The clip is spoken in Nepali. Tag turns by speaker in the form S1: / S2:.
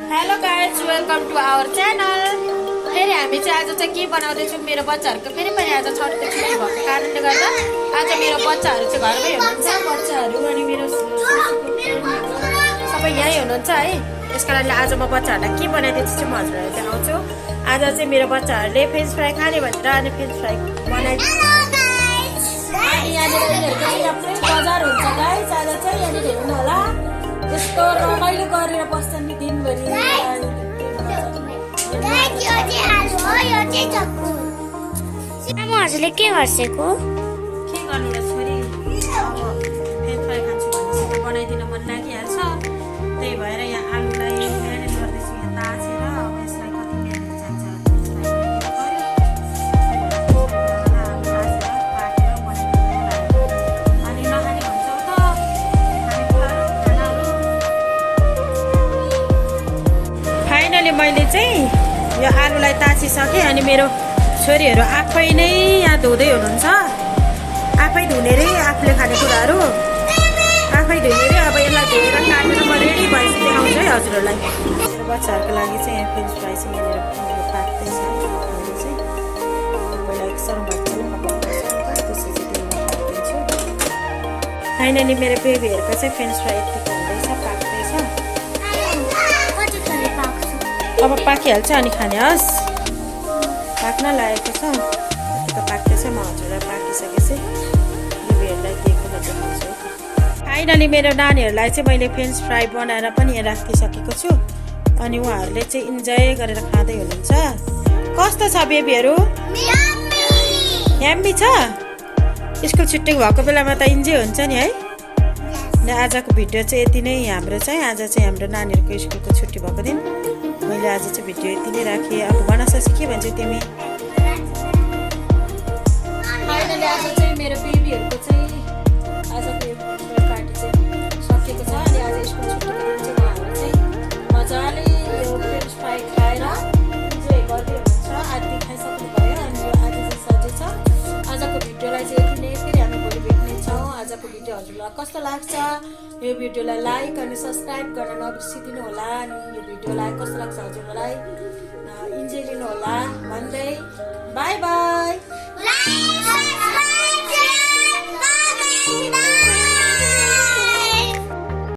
S1: Hello guys, welcome to our channel. फेरि हामी चाहिँ आज चाहिँ के बनाउँदैछौँ, मेरो बच्चाहरूको फेरि पनि आज छठको छुट्टी भएको कारणले गर्दा आज मेरो बच्चाहरू चाहिँ घरमै हुनुहुन्छ। बच्चाहरू अनि मेरो सबै यहीँ हुनुहुन्छ है। त्यस कारणले आज म बच्चाहरूलाई के बनाइदिन्छु चाहिँ म हजुरहरूलाई देखाउँछु। आज चाहिँ मेरो बच्चाहरूले फ्रेन्च फ्राई खाने भनेर अनि फ्रेन्च फ्राई बनाइदिन्छु। अनि यहाँनिर यिनीहरूको चाहिँ बजार हुन्छ गाइज। आज चाहिँ यहाँनिर हेर्नु होला, यस्तो रमाइलो गरेर बस्छन् नि दिनभरि।
S2: हजुरले के गर्छेको?
S1: के गर्नु र छोरी, अब फ्रेन्च फ्राई खान्छु भनेपछि बनाइदिन मन लागिहाल्छ। त्यही भएर यहाँ आलुलाई म्यारिनेट गर्दैछु, यहाँ ताछेर अब यसलाई कति म्यारिनेट चाहिन्छ अनि नखाने भन्छौ त फाइनली मैले चाहिँ यो आलुलाई ताछिसकेँ। अनि मेरो छोरीहरू आफै नै यहाँ धुँदै हुनुहुन्छ। आफै धुने रे, आफूले खाने कुराहरू आफै धुने रे। अब यसलाई धोएर काटेर म रेडी भएपछि देखाउँछु है हजुरहरूलाई। मेरो बच्चाहरूको लागि चाहिँ यहाँ फ्रेन्च फ्राई चाहिँ यहाँनिर पाक्दैछ। मैले चाहिँ पहिला एक सरम फाइनली मेरो बेबीहरूको चाहिँ फ्रेन्च फ्राई यतिको हुँदैछ, पाक्दैछ। अब पाकिहाल्छ अनि खाने हस्। पाक्न लागेको छ, यतिको पाक्दैछ। म हजुरलाई पाकिसकेपछि बेबीहरूलाई दिएको म देखाउँछु। फाइनली मेरो नानीहरूलाई चाहिँ मैले फ्रेन्च फ्राई बनाएर पनि यहाँ राखिसकेको छु। अनि उहाँहरूले चाहिँ इन्जोय गरेर खाँदै हुनुहुन्छ। कस्तो छ बेबीहरू? यम्मी छ। स्कुल छुट्टी भएको बेलामा त इन्जोय हुन्छ नि है। अनि आजको भिडियो चाहिँ यति नै हाम्रो चाहिँ। आज चाहिँ हाम्रो नानीहरूको स्कुलको छुट्टी भएको दिन मैले आज चाहिँ भिडियो यति नै राखेँ। अब भन ससी के भन्छौ तिमी? फाइनली आज चाहिँ मेरो बेबीहरूको चाहिँ आजको यो पार्टी चाहिँ सकिएको छ। अनि आज स्कुल छुट्टीको दिन चाहिँ उहाँहरू चाहिँ मजाले यो फ्रेन्च फ्राई खाएर इन्जोय गर्दै हुनुहुन्छ। आदि खाइसक्नु भयो। अनि यो आज चाहिँ सजिलो छ। आजको भिडियोलाई चाहिँ यति नै। फेरि हामी भोलि भेट्नेछौँ। आजको भिडियो हजुरलाई कस्तो लाग्छ, यो भिडियोलाई लाइक अनि सब्सक्राइब गर्न नबिर्सिदिनु होला। अनि यो भिडियोलाई कस्तो लाग्छ हजुरलाई इन्जोय लिनु होला भन्दै बाई बाई।